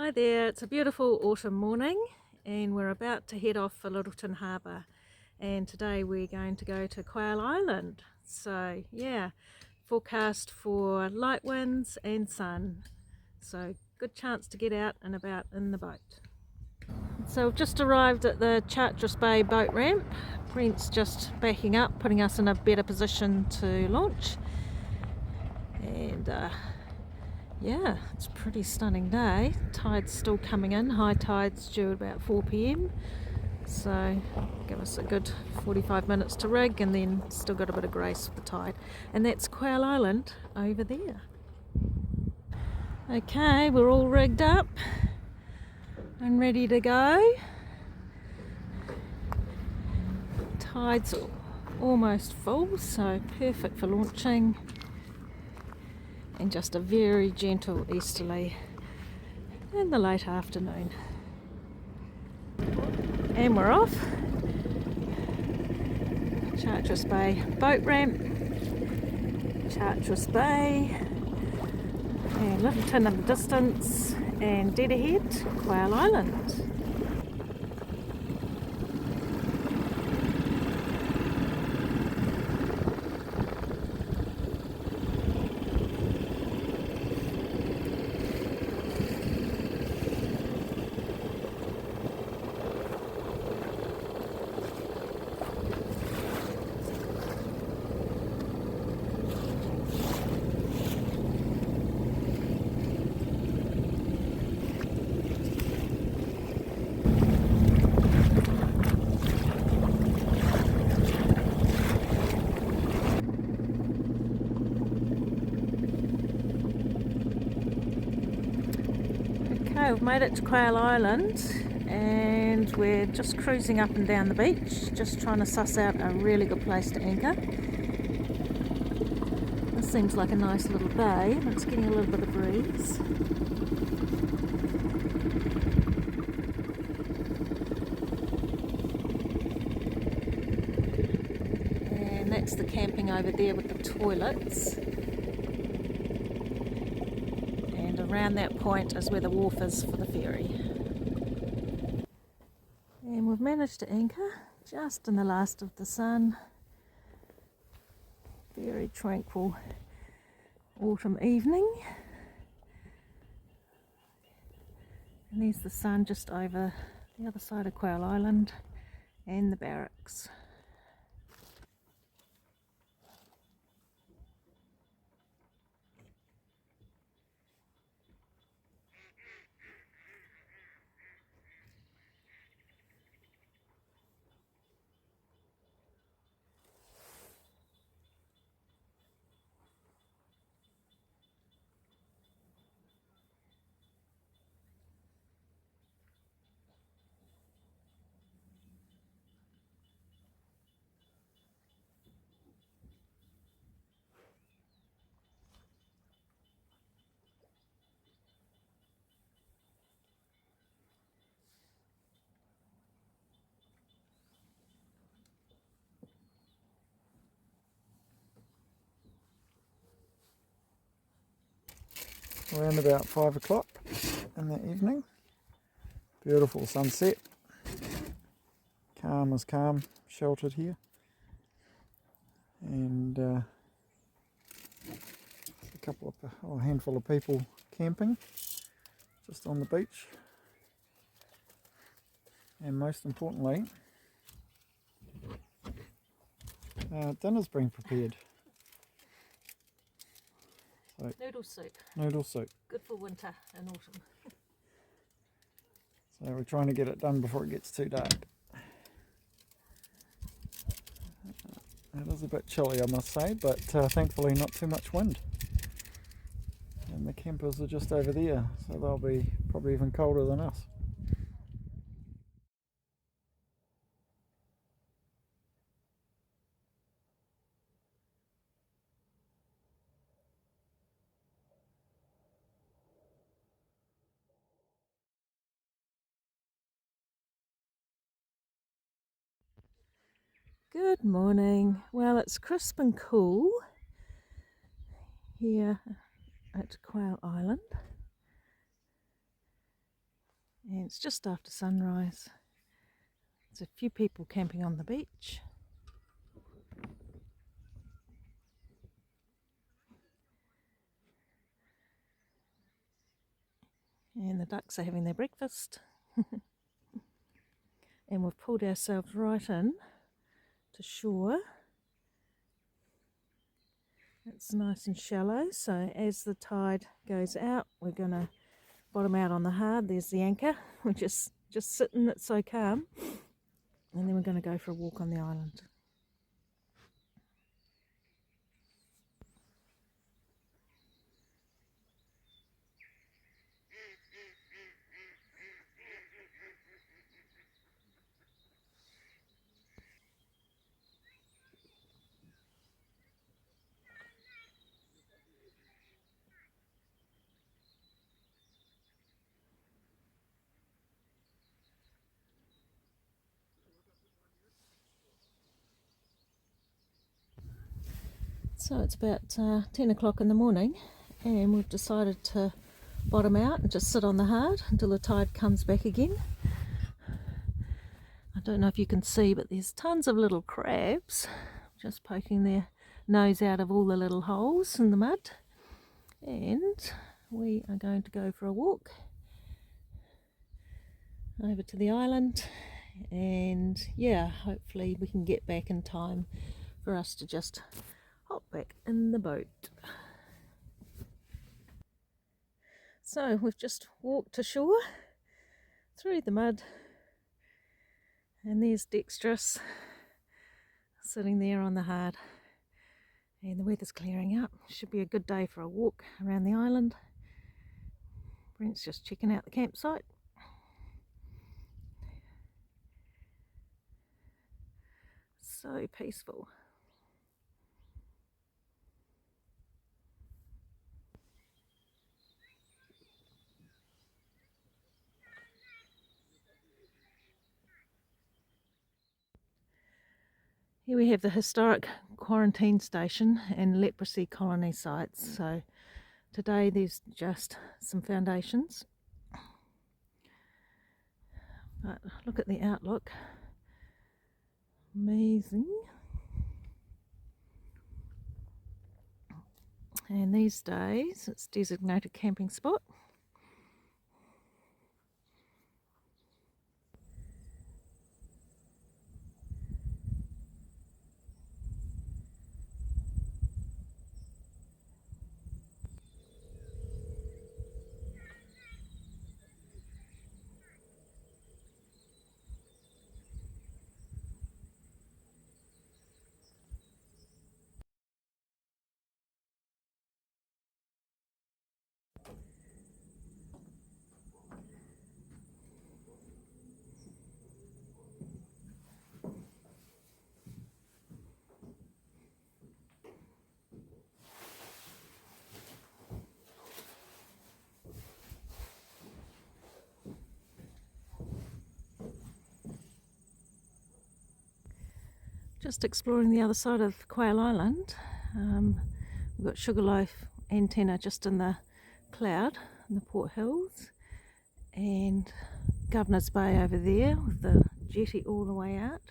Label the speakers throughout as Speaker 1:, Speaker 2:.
Speaker 1: Hi there, it's a beautiful autumn morning and we're about to head off for Lyttelton Harbour, and today we're going to go to Quail Island. So yeah, forecast for light winds and sun, so good chance to get out and about in the boat. So we've just arrived at the Dexterous Bay boat ramp. Brent's just backing up, putting us in a better position to launch, and yeah, it's a pretty stunning day. Tide's still coming in, high tide's due at about 4 p.m. So give us a good 45 minutes to rig, and then still got a bit of grace with the tide. And that's Quail Island over there. Okay, we're all rigged up and ready to go. Tide's almost full, so perfect for launching. And just a very gentle easterly in the late afternoon. And we're off. Dexterous Bay boat ramp, Dexterous Bay, and Lyttelton in the distance, and dead ahead, Quail Island. Okay, we've made it to Quail Island and we're just cruising up and down the beach, just trying to suss out a really good place to anchor. This seems like a nice little bay, but it's getting a little bit of breeze. And that's the camping over there with the toilets. Around that point is where the wharf is for the ferry. And we've managed to anchor just in the last of the sun. Very tranquil autumn evening. And there's the sun just over the other side of Quail Island and the barracks.
Speaker 2: Around about 5 o'clock in the evening. Beautiful sunset. Calm as calm, sheltered here. And a handful of people camping just on the beach. And most importantly, dinner's been prepared. So,
Speaker 1: Noodle soup.
Speaker 2: Noodle soup.
Speaker 1: Good for winter and autumn.
Speaker 2: So we're trying to get it done before it gets too dark. It is a bit chilly, I must say, but thankfully not too much wind. And the campers are just over there, so they'll be probably even colder than us.
Speaker 1: Good morning. Well, it's crisp and cool here at Quail Island. And it's just after sunrise. There's a few people camping on the beach. And the ducks are having their breakfast. And we've pulled ourselves right in to shore. It's nice and shallow, so as the tide goes out, we're going to bottom out on the hard. There's the anchor. We're just sitting, it's so calm. And then we're going to go for a walk on the island. So it's about 10 o'clock in the morning, and we've decided to bottom out and just sit on the hard until the tide comes back again. I don't know if you can see, but there's tons of little crabs just poking their nose out of all the little holes in the mud. And we are going to go for a walk over to the island, and yeah, hopefully we can get back in time for us to just hop back in the boat. So we've just walked ashore through the mud, and there's Dexterous sitting there on the hard, and the weather's clearing up. Should be a good day for a walk around the island. Brent's just checking out the campsite. So peaceful. Here we have the historic quarantine station and leprosy colony sites. So today there's just some foundations. But look at the outlook. Amazing. And these days it's designated camping spot. Just exploring the other side of Quail Island. We've got Sugarloaf antenna just in the cloud in the Port Hills, and Governor's Bay over there with the jetty all the way out,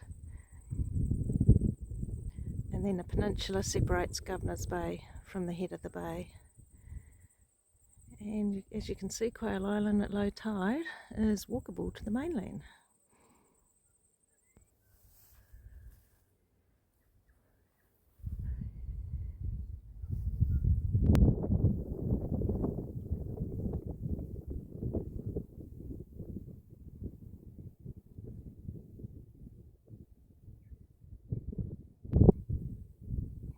Speaker 1: and then the peninsula separates Governor's Bay from the head of the bay. And as you can see, Quail Island at low tide is walkable to the mainland.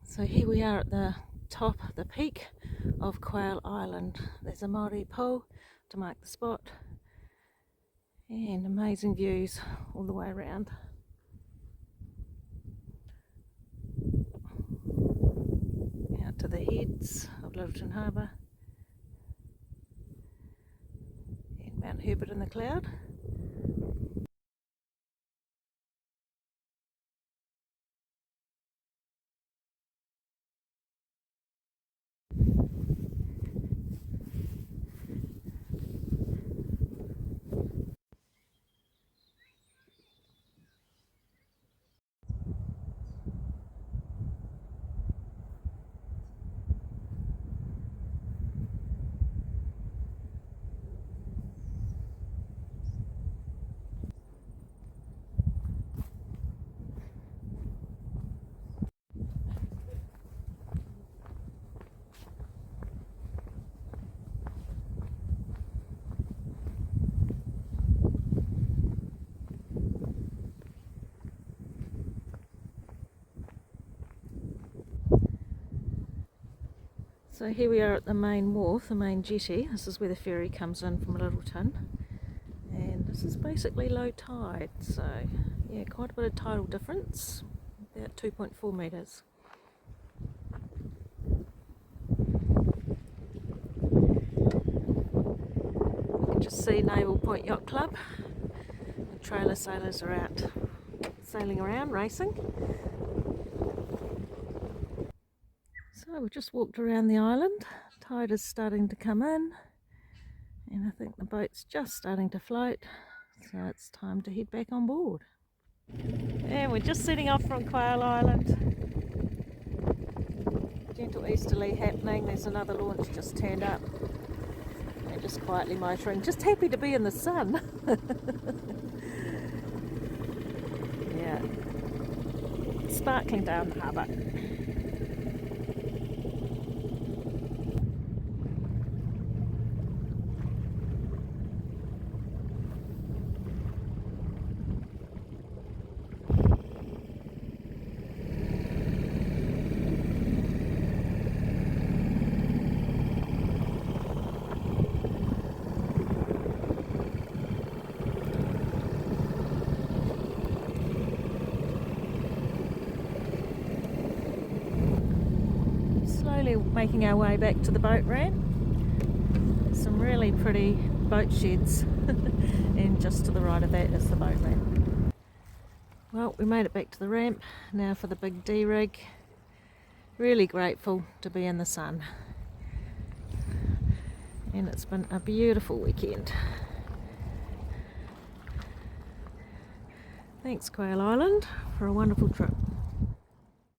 Speaker 1: So here we are at the top, the peak of Quail Island. There's a Māori pole to mark the spot, and amazing views all the way around. Out to the heads of Lyttelton Harbour and Mount Harbour in the cloud. So here we are at the main wharf, the main jetty. This is where the ferry comes in from Lyttelton. And this is basically low tide, so yeah, quite a bit of tidal difference, about 2.4 metres. You can just see Naval Point Yacht Club. The trailer sailors are out sailing around, racing. So we've just walked around the island. Tide is starting to come in, and I think the boat's just starting to float, so it's time to head back on board. And we're just setting off from Quail Island. Gentle easterly happening. There's another launch just turned up. They're just quietly motoring, just happy to be in the sun. Yeah, sparkling down the harbour. Slowly making our way back to the boat ramp. Some really pretty boat sheds, and just to the right of that is the boat ramp. Well, we made it back to the ramp. Now for the big D rig. Really grateful to be in the sun, and it's been a beautiful weekend. Thanks Quail Island for a wonderful trip.